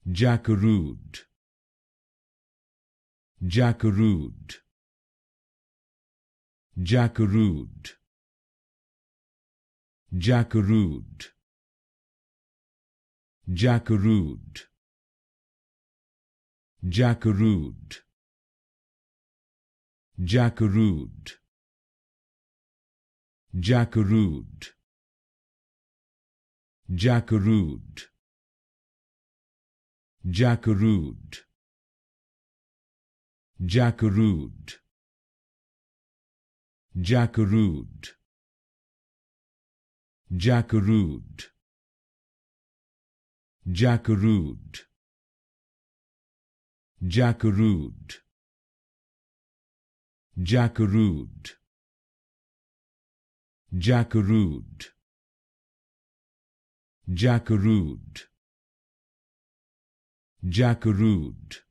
Jackarooed, Jackarooed, Jackarooed, Jackarooed, Jackarooed, Jackarooed, Jackarooed, Jackarooed, Jackarooed, Jackarooed, Jackarooed, Jackarooed, Jackarooed, Jackarooed, Jackarooed, Jackarooed, Jackarooed, Jackarooed, Jackarooed,